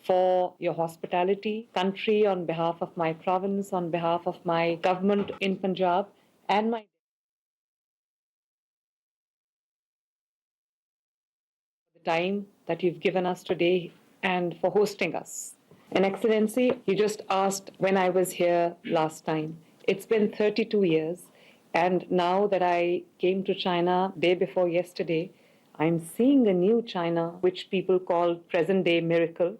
for your hospitality, country, on behalf of my province, on behalf of my government in Punjab, and my the time that you've given us today and for hosting us. And Excellency, you just asked when I was here last time. It's been 32 years, and now that I came to China day before yesterday, I'm seeing a new China, which people call present day miracle.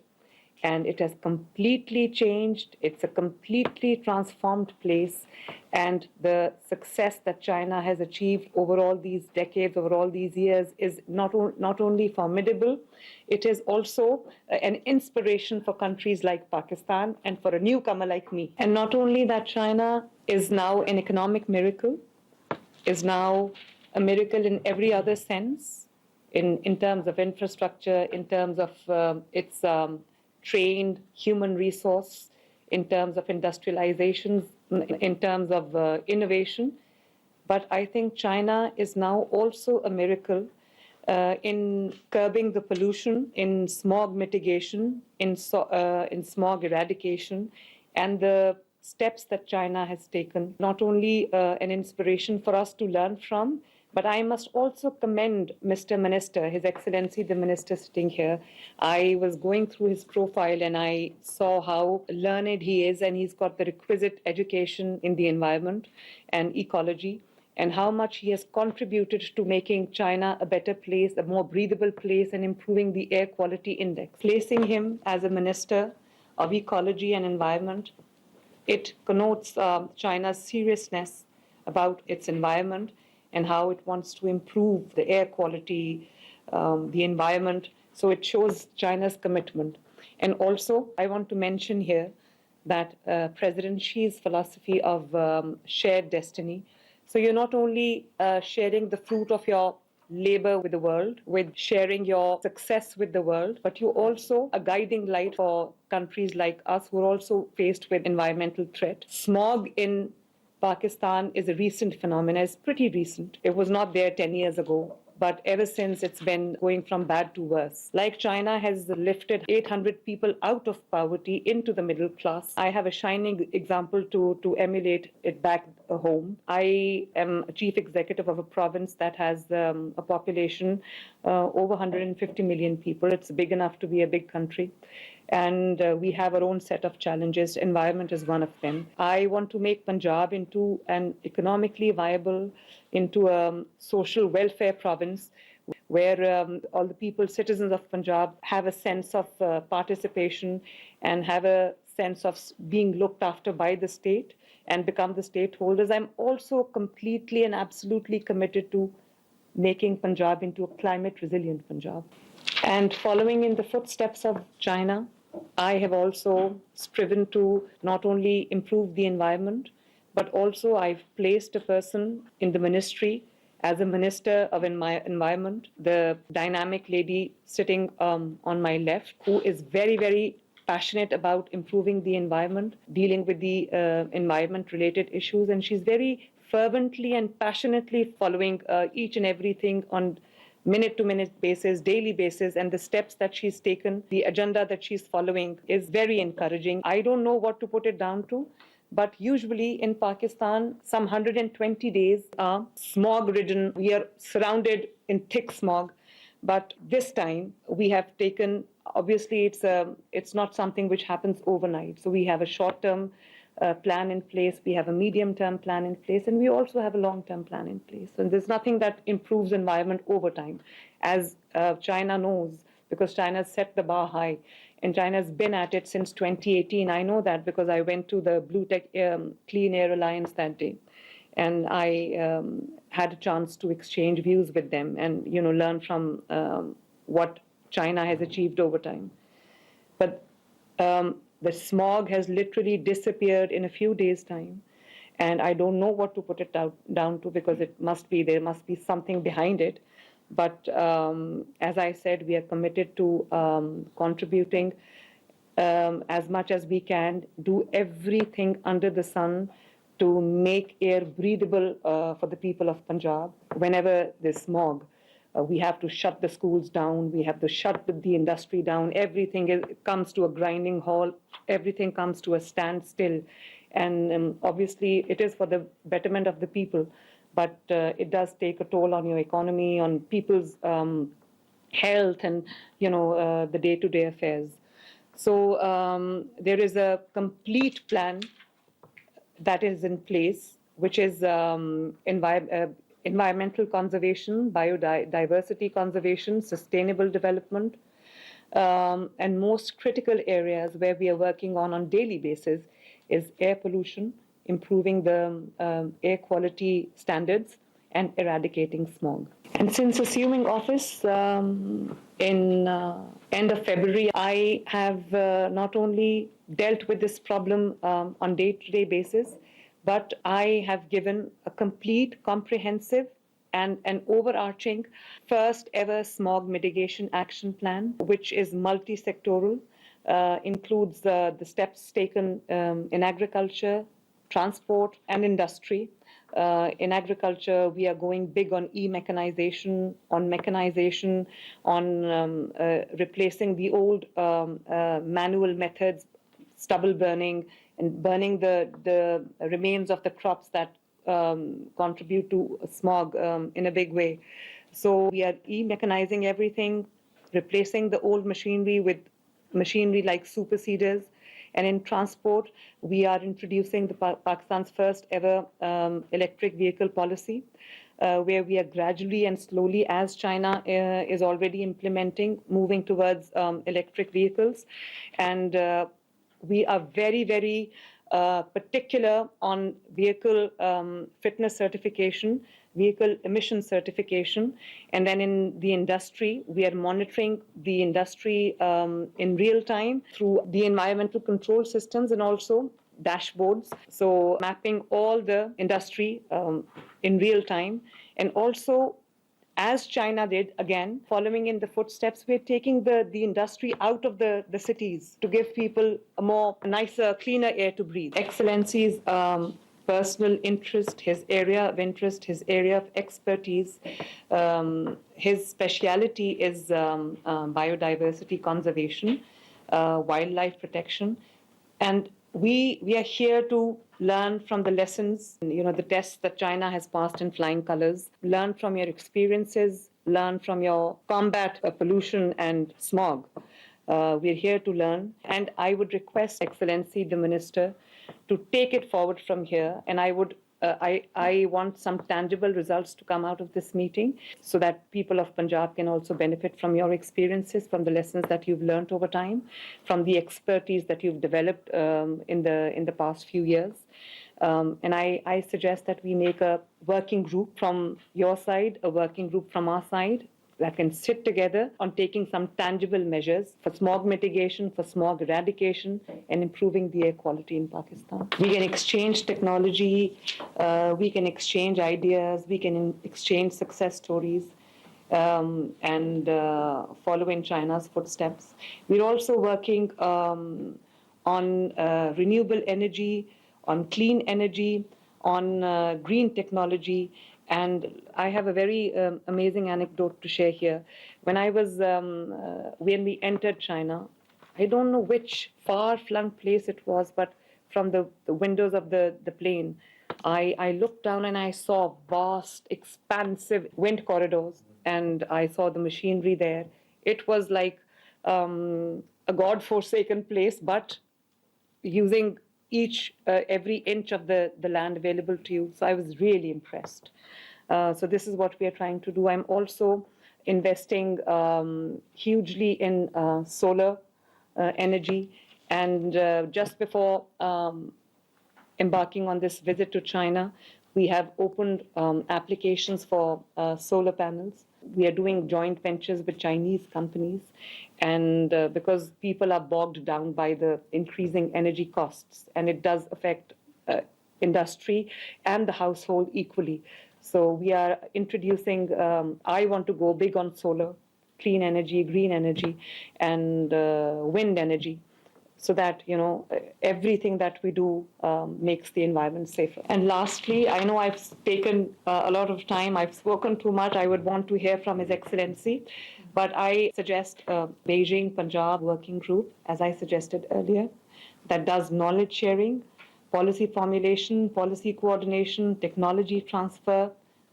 And it has completely changed. It's a completely transformed place. And the success that China has achieved over all these decades, over all these years, is not only formidable, it is also an inspiration for countries like Pakistan and for a newcomer like me. And not only that, China is now an economic miracle, is now a miracle in every other sense, in terms of infrastructure, in terms of its trained human resource, in terms of industrialization, in terms of innovation. But I think China is now also a miracle in curbing the pollution, in smog mitigation, in smog eradication, and the steps that China has taken, not only an inspiration for us to learn from, but I must also commend Mr. Minister, His Excellency the Minister sitting here. I was going through his profile and I saw how learned he is, and he's got the requisite education in the environment and ecology, and how much he has contributed to making China a better place, a more breathable place, and improving the air quality index. Placing him as a Minister of Ecology and Environment, it connotes China's seriousness about its environment and how it wants to improve the air quality, the environment. So it shows China's commitment. And also, I want to mention here that President Xi's philosophy of shared destiny. So you're not only sharing the fruit of your labor with the world, with sharing your success with the world, but you're also a guiding light for countries like us who are also faced with environmental threat. Smog in Pakistan is a recent phenomenon. It's pretty recent. It was not there 10 years ago. But ever since, it's been going from bad to worse. Like China has lifted 800 people out of poverty into the middle class, I have a shining example to emulate it back home. I am a chief executive of a province that has a population over 150 million people. It's big enough to be a big country. And we have our own set of challenges. Environment is one of them. I want to make Punjab into an economically viable, into a social welfare province where all the people, citizens of Punjab, have a sense of participation and have a sense of being looked after by the state and become the stakeholders. I'm also completely and absolutely committed to making Punjab into a climate resilient Punjab. And following in the footsteps of China, I have also striven to not only improve the environment, but also I've placed a person in the ministry as a minister of environment, the dynamic lady sitting on my left, who is very, very passionate about improving the environment, dealing with the environment-related issues, and she's very fervently and passionately following each and everything on minute-to-minute basis, daily basis, and the steps that she's taken, the agenda that she's following is very encouraging. I don't know what to put it down to, but usually in Pakistan, some 120 days are smog-ridden. We are surrounded in thick smog. But this time we have taken, obviously it's not something which happens overnight. So we have a short-term plan in place, we have a medium-term plan in place, and we also have a long-term plan in place. And there's nothing that improves environment over time, as China knows, because China set the bar high, and China's been at it since 2018. I know that because I went to the Blue Tech Clean Air Alliance that day, and I had a chance to exchange views with them and learn from what China has achieved over time. But the smog has literally disappeared in a few days' time. And I don't know what to put it down to, because there must be something behind it. But as I said, we are committed to contributing as much as we can, do everything under the sun to make air breathable for the people of Punjab whenever there's smog. We have to shut the schools down. We have to shut the industry down. Everything comes to a grinding halt. Everything comes to a standstill. And obviously, it is for the betterment of the people, but it does take a toll on your economy, on people's health, and the day-to-day affairs. So there is a complete plan that is in place, which is environmental conservation, biodiversity conservation, sustainable development, and most critical areas where we are working on daily basis is air pollution, improving the air quality standards, and eradicating smog. And since assuming office in end of February, I have not only dealt with this problem on day-to-day basis, but I have given a complete, comprehensive, and an overarching first ever smog mitigation action plan, which is multi-sectoral, includes the steps taken in agriculture, transport, and industry. In agriculture, we are going big on e-mechanization, on mechanization, on replacing the old manual methods, stubble burning, and burning the remains of the crops that contribute to smog in a big way. So we are e-mechanizing everything, replacing the old machinery with machinery like superseders. And in transport, we are introducing Pakistan's first ever electric vehicle policy, where we are gradually and slowly, as China is already implementing, moving towards electric vehicles. And we are very, very particular on vehicle fitness certification, vehicle emission certification. And then in the industry, we are monitoring the industry in real time through the environmental control systems and also dashboards. So mapping all the industry in real time. And also, as China did, again, following in the footsteps, we're taking the industry out of the cities to give people a more nicer, cleaner air to breathe. Excellency's personal interest, his area of interest, his area of expertise, his speciality is biodiversity conservation, wildlife protection. And we are here to learn from the lessons, the tests that China has passed in flying colors, learn from your experiences, learn from your combat pollution and smog. We're here to learn. And I would request Excellency, the Minister, to take it forward from here. And I want some tangible results to come out of this meeting so that people of Punjab can also benefit from your experiences, from the lessons that you've learned over time, from the expertise that you've developed in the past few years. And I suggest that we make a working group from your side, a working group from our side, that can sit together on taking some tangible measures for smog mitigation, for smog eradication, and improving the air quality in Pakistan. We can exchange technology, we can exchange ideas, we can exchange success stories, and follow in China's footsteps. We're also working on renewable energy, on clean energy, on green technology. And I have a very amazing anecdote to share here. When we entered China, I don't know which far-flung place it was, but from the windows of the plane, I looked down and I saw vast, expansive wind corridors, and I saw the machinery there. It was like a God-forsaken place, but using every inch of the land available to you. So I was really impressed. So this is what we are trying to do. I'm also investing hugely in solar energy. And just before embarking on this visit to China, we have opened applications for solar panels. We are doing joint ventures with Chinese companies. And because people are bogged down by the increasing energy costs, and it does affect industry and the household equally. So we are introducing, I want to go big on solar, clean energy, green energy, and wind energy. so that, everything that we do makes the environment safer. And lastly, I know I've taken a lot of time, I've spoken too much, I would want to hear from His Excellency, but I suggest a Beijing Punjab working group, as I suggested earlier, that does knowledge sharing, policy formulation, policy coordination, technology transfer,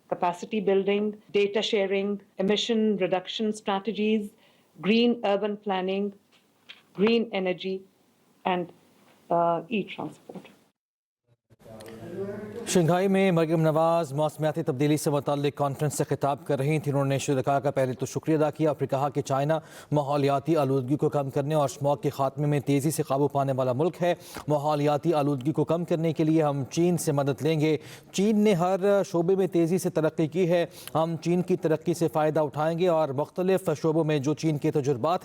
capacity building, data sharing, emission reduction strategies, green urban planning, green energy, and e-transport. Shanghai में मरियम नवाज मौसमियाती तब्दीली से मुतल्लिक conference से खिताब कर रही थी। उन्होंने शुरका का पहले तो शुक्रिया अदा किया, फिर कहा कि चाइना माहौलियाती आलूदगी को कम करने और स्मॉग के खात्मे में तेज़ी से काबू पाने वाला मुल्क है। माहौलियाती आलूदगी को कम करने के लिए हम चीन से मदद लेंगे। चीन ने हर शोबे में तेज़ी से तरक्की की है, हम चीन की तरक्की से फ़ायदा उठाएंगे और मुख्तलिफ शोबों में जो चीन के तजुर्बात हैं